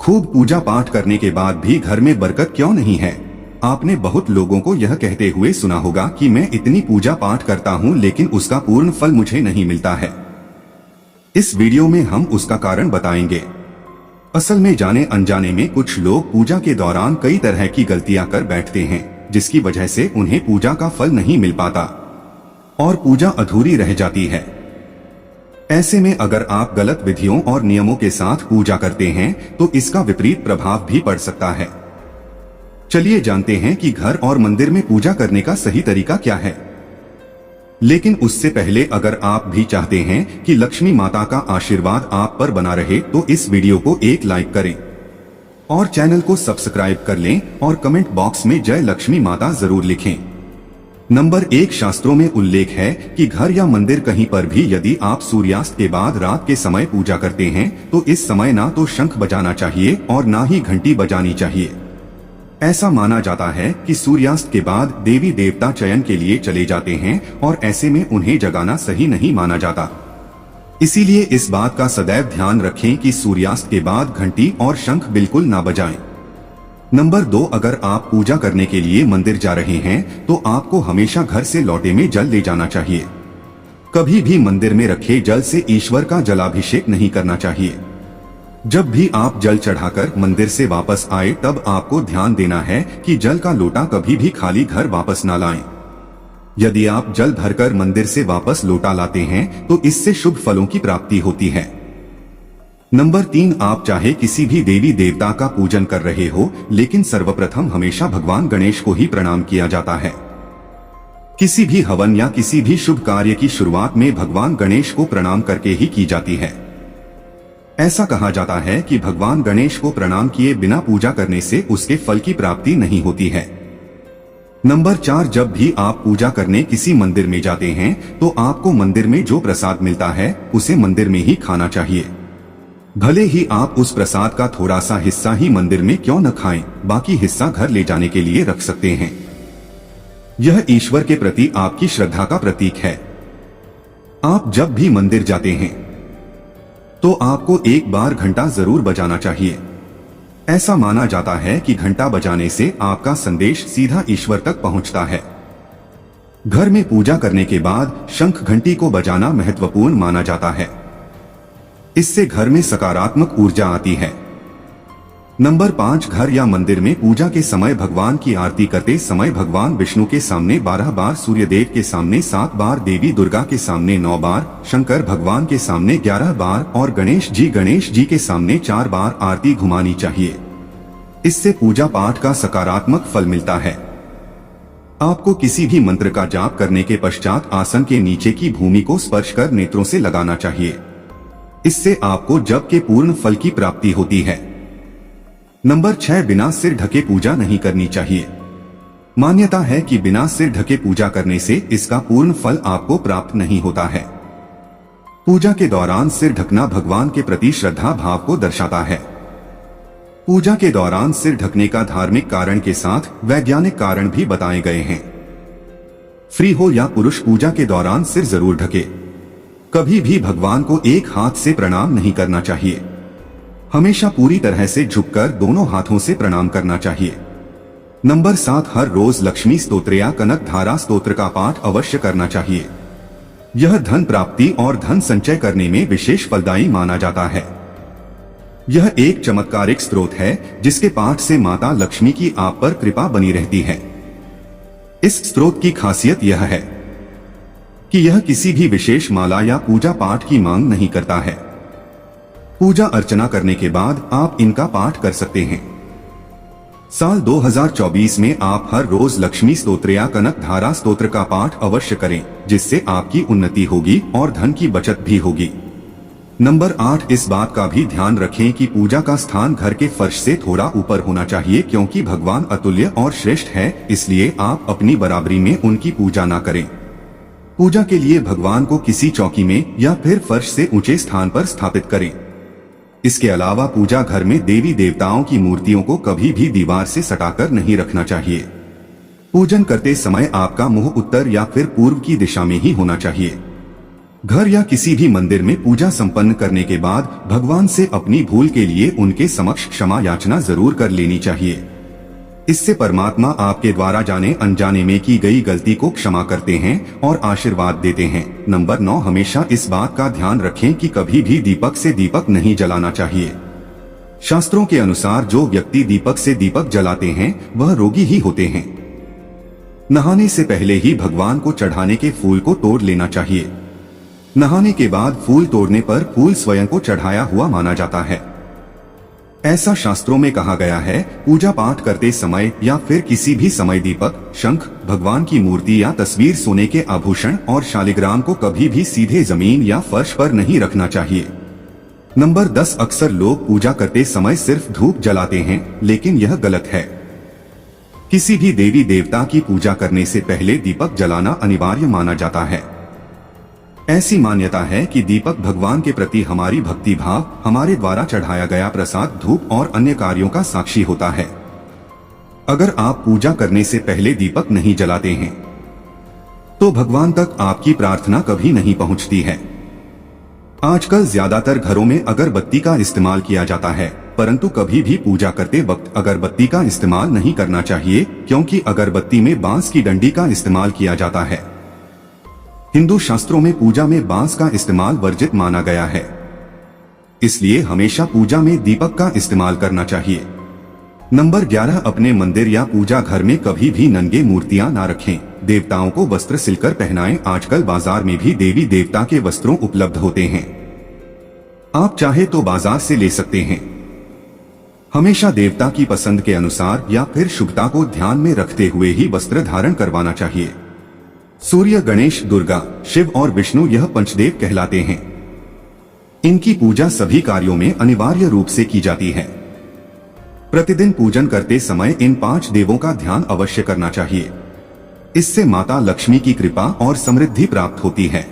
खूब पूजा पाठ करने के बाद भी घर में बरकत क्यों नहीं है? आपने बहुत लोगों को यह कहते हुए सुना होगा कि मैं इतनी पूजा पाठ करता हूँ लेकिन उसका पूर्ण फल मुझे नहीं मिलता है। इस वीडियो में हम उसका कारण बताएंगे। असल में जाने अनजाने में कुछ लोग पूजा के दौरान कई तरह की गलतियां कर बैठते हैं, जिसकी वजह से उन्हें पूजा का फल नहीं मिल पाता और पूजा अधूरी रह जाती है। ऐसे में अगर आप गलत विधियों और नियमों के साथ पूजा करते हैं तो इसका विपरीत प्रभाव भी पड़ सकता है। चलिए जानते हैं कि घर और मंदिर में पूजा करने का सही तरीका क्या है। लेकिन उससे पहले अगर आप भी चाहते हैं कि लक्ष्मी माता का आशीर्वाद आप पर बना रहे तो इस वीडियो को एक लाइक करें और चैनल को सब्सक्राइब कर लें और कमेंट बॉक्स में जय लक्ष्मी माता जरूर लिखें। नंबर 1, शास्त्रों में उल्लेख है कि घर या मंदिर कहीं पर भी यदि आप सूर्यास्त के बाद रात के समय पूजा करते हैं तो इस समय ना तो शंख बजाना चाहिए और ना ही घंटी बजानी चाहिए। ऐसा माना जाता है कि सूर्यास्त के बाद देवी देवता चयन के लिए चले जाते हैं और ऐसे में उन्हें जगाना सही नहीं माना जाता। इसीलिए इस बात का सदैव ध्यान रखें कि सूर्यास्त के बाद घंटी और शंख बिल्कुल ना बजाएं। नंबर 2, अगर आप पूजा करने के लिए मंदिर जा रहे हैं तो आपको हमेशा घर से लौटे में जल ले जाना चाहिए। कभी भी मंदिर में रखे जल से ईश्वर का जलाभिषेक नहीं करना चाहिए। जब भी आप जल चढ़ाकर मंदिर से वापस आए तब आपको ध्यान देना है कि जल का लोटा कभी भी खाली घर वापस ना लाएं। यदि आप जल भरकर मंदिर से वापस लोटा लाते हैं तो इससे शुभ फलों की प्राप्ति होती है। नंबर 3, आप चाहे किसी भी देवी देवता का पूजन कर रहे हो लेकिन सर्वप्रथम हमेशा भगवान गणेश को ही प्रणाम किया जाता है। किसी भी हवन या किसी भी शुभ कार्य की शुरुआत में भगवान गणेश को प्रणाम करके ही की जाती है। ऐसा कहा जाता है कि भगवान गणेश को प्रणाम किए बिना पूजा करने से उसके फल की प्राप्ति नहीं होती है। नंबर 4, जब भी आप पूजा करने किसी मंदिर में जाते हैं तो आपको मंदिर में जो प्रसाद मिलता है उसे मंदिर में ही खाना चाहिए। भले ही आप उस प्रसाद का थोड़ा सा हिस्सा ही मंदिर में क्यों न खाएं, बाकी हिस्सा घर ले जाने के लिए रख सकते हैं। यह ईश्वर के प्रति आपकी श्रद्धा का प्रतीक है। आप जब भी मंदिर जाते हैं तो आपको एक बार घंटा जरूर बजाना चाहिए। ऐसा माना जाता है कि घंटा बजाने से आपका संदेश सीधा ईश्वर तक पहुंचता है। घर में पूजा करने के बाद शंख घंटी को बजाना महत्वपूर्ण माना जाता है। इससे घर में सकारात्मक ऊर्जा आती है। नंबर 5, घर या मंदिर में पूजा के समय भगवान की आरती करते समय भगवान विष्णु के सामने 12 बार, सूर्यदेव के सामने 7 बार, देवी दुर्गा के सामने 9 बार, शंकर भगवान के सामने 11 बार और गणेश जी के सामने 4 बार आरती घुमानी चाहिए। इससे पूजा पाठ का सकारात्मक फल मिलता है। आपको किसी भी मंत्र का जाप करने के पश्चात आसन के नीचे की भूमि को स्पर्श कर नेत्रों से लगाना चाहिए। इससे आपको जप के पूर्ण फल की प्राप्ति होती है। नंबर 6, बिना सिर ढके पूजा नहीं करनी चाहिए। मान्यता है कि बिना सिर ढके पूजा करने से इसका पूर्ण फल आपको प्राप्त नहीं होता है। पूजा के दौरान सिर ढकना भगवान के प्रति श्रद्धा भाव को दर्शाता है। पूजा के दौरान सिर ढकने का धार्मिक कारण के साथ वैज्ञानिक कारण भी बताए गए हैं। स्त्री हो या पुरुष पूजा के दौरान सिर जरूर ढके। कभी भी भगवान को एक हाथ से प्रणाम नहीं करना चाहिए। हमेशा पूरी तरह से झुककर दोनों हाथों से प्रणाम करना चाहिए। नंबर 7, हर रोज लक्ष्मी स्तोत्र या कनक धारा स्तोत्र का पाठ अवश्य करना चाहिए। यह धन प्राप्ति और धन संचय करने में विशेष फलदायी माना जाता है। यह एक चमत्कारिक स्रोत है जिसके पाठ से माता लक्ष्मी की आप पर कृपा बनी रहती है। इस स्रोत की खासियत यह है कि यह किसी भी विशेष माला या पूजा पाठ की मांग नहीं करता है। पूजा अर्चना करने के बाद आप इनका पाठ कर सकते हैं। साल 2024 में आप हर रोज लक्ष्मी स्तोत्र या कनक धारा स्तोत्र का पाठ अवश्य करें, जिससे आपकी उन्नति होगी और धन की बचत भी होगी। नंबर 8, इस बात का भी ध्यान रखें कि पूजा का स्थान घर के फर्श से थोड़ा ऊपर होना चाहिए, क्योंकि भगवान अतुल्य और श्रेष्ठ है, इसलिए आप अपनी बराबरी में उनकी पूजा ना करें। पूजा के लिए भगवान को किसी चौकी में या फिर फर्श से ऊंचे स्थान पर स्थापित करें। इसके अलावा पूजा घर में देवी देवताओं की मूर्तियों को कभी भी दीवार से सटाकर नहीं रखना चाहिए। पूजन करते समय आपका मुंह उत्तर या फिर पूर्व की दिशा में ही होना चाहिए। घर या किसी भी मंदिर में पूजा संपन्न करने के बाद भगवान से अपनी भूल के लिए उनके समक्ष क्षमा याचना जरूर कर लेनी चाहिए। इससे परमात्मा आपके द्वारा जाने अनजाने में की गई गलती को क्षमा करते हैं और आशीर्वाद देते हैं। नंबर 9, हमेशा इस बात का ध्यान रखें कि कभी भी दीपक से दीपक नहीं जलाना चाहिए। शास्त्रों के अनुसार जो व्यक्ति दीपक से दीपक जलाते हैं वह रोगी ही होते हैं। नहाने से पहले ही भगवान को चढ़ाने के फूल को तोड़ लेना चाहिए। नहाने के बाद फूल तोड़ने पर फूल स्वयं को चढ़ाया हुआ माना जाता है। ऐसा शास्त्रों में कहा गया है। पूजा पाठ करते समय या फिर किसी भी समय दीपक, शंख, भगवान की मूर्ति या तस्वीर, सोने के आभूषण और शालिग्राम को कभी भी सीधे जमीन या फर्श पर नहीं रखना चाहिए। नंबर 10, अक्सर लोग पूजा करते समय सिर्फ धूप जलाते हैं, लेकिन यह गलत है। किसी भी देवी देवता की पूजा करने से पहले दीपक जलाना अनिवार्य माना जाता है। ऐसी मान्यता है कि दीपक भगवान के प्रति हमारी भक्ति भाव, हमारे द्वारा चढ़ाया गया प्रसाद, धूप और अन्य कार्यों का साक्षी होता है। अगर आप पूजा करने से पहले दीपक नहीं जलाते हैं तो भगवान तक आपकी प्रार्थना कभी नहीं पहुंचती है। आजकल ज्यादातर घरों में अगरबत्ती का इस्तेमाल किया जाता है, परंतु कभी भी पूजा करते वक्त अगरबत्ती का इस्तेमाल नहीं करना चाहिए, क्योंकि अगरबत्ती में बांस की डंडी का इस्तेमाल किया जाता है। हिंदू शास्त्रों में पूजा में बांस का इस्तेमाल वर्जित माना गया है, इसलिए हमेशा पूजा में दीपक का इस्तेमाल करना चाहिए। नंबर 11, अपने मंदिर या पूजा घर में कभी भी नंगे मूर्तियां ना रखें। देवताओं को वस्त्र सिलकर पहनाएं। आजकल बाजार में भी देवी देवता के वस्त्रों उपलब्ध होते हैं, आप चाहे तो बाजार से ले सकते हैं। हमेशा देवता की पसंद के अनुसार या फिर शुभता को ध्यान में रखते हुए ही वस्त्र धारण करवाना चाहिए। सूर्य, गणेश, दुर्गा, शिव और विष्णु यह पंचदेव कहलाते हैं। इनकी पूजा सभी कार्यों में अनिवार्य रूप से की जाती है। प्रतिदिन पूजन करते समय इन 5 देवों का ध्यान अवश्य करना चाहिए। इससे माता लक्ष्मी की कृपा और समृद्धि प्राप्त होती है।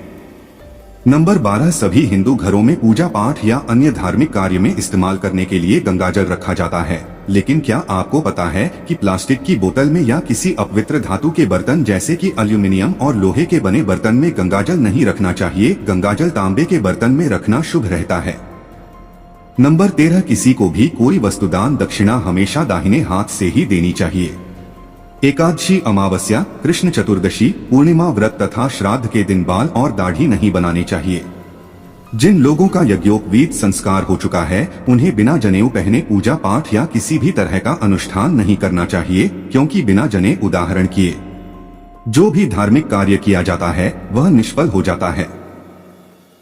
नंबर 12, सभी हिंदू घरों में पूजा पाठ या अन्य धार्मिक कार्य में इस्तेमाल करने के लिए गंगाजल रखा जाता है, लेकिन क्या आपको पता है कि प्लास्टिक की बोतल में या किसी अपवित्र धातु के बर्तन जैसे कि एल्यूमिनियम और लोहे के बने बर्तन में गंगाजल नहीं रखना चाहिए। गंगाजल तांबे के बर्तन में रखना शुभ रहता है। नंबर 13, किसी को भी कोई वस्तुदान दक्षिणा हमेशा दाहिने हाथ से ही देनी चाहिए। एकादशी, अमावस्या, कृष्ण चतुर्दशी, पूर्णिमा व्रत तथा श्राद्ध के दिन बाल और दाढ़ी नहीं बनाने चाहिए। जिन लोगों का यज्ञोपवीत संस्कार हो चुका है उन्हें बिना जनेऊ पहने पूजा पाठ या किसी भी तरह का अनुष्ठान नहीं करना चाहिए, क्योंकि बिना जने उदाहरण किए जो भी धार्मिक कार्य किया जाता है वह निष्फल हो जाता है।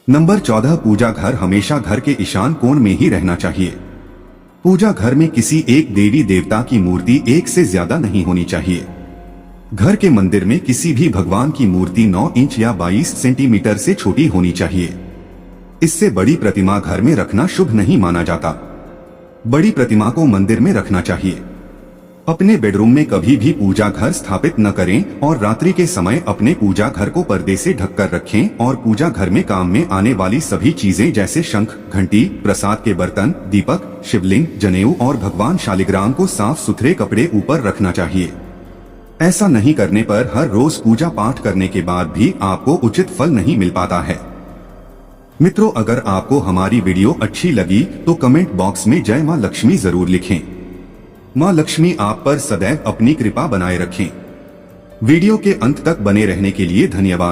नंबर 14, पूजा घर हमेशा घर के ईशान कोण में ही रहना चाहिए। पूजा घर में किसी एक देवी देवता की मूर्ति एक से ज्यादा नहीं होनी चाहिए। घर के मंदिर में किसी भी भगवान की मूर्ति 9 इंच या 22 सेंटीमीटर से छोटी होनी चाहिए। इससे बड़ी प्रतिमा घर में रखना शुभ नहीं माना जाता। बड़ी प्रतिमा को मंदिर में रखना चाहिए। अपने बेडरूम में कभी भी पूजा घर स्थापित न करें और रात्रि के समय अपने पूजा घर को पर्दे से ढककर रखें और पूजा घर में काम में आने वाली सभी चीजें जैसे शंख, घंटी, प्रसाद के बर्तन, दीपक, शिवलिंग, जनेऊ और भगवान शालिग्राम को साफ सुथरे कपड़े ऊपर रखना चाहिए। ऐसा नहीं करने पर हर रोज पूजा पाठ करने के बाद भी आपको उचित फल नहीं मिल पाता है। मित्रों, अगर आपको हमारी वीडियो अच्छी लगी तो कमेंट बॉक्स में जय मां लक्ष्मी जरूर लिखें। मां लक्ष्मी आप पर सदैव अपनी कृपा बनाए रखें। वीडियो के अंत तक बने रहने के लिए धन्यवाद।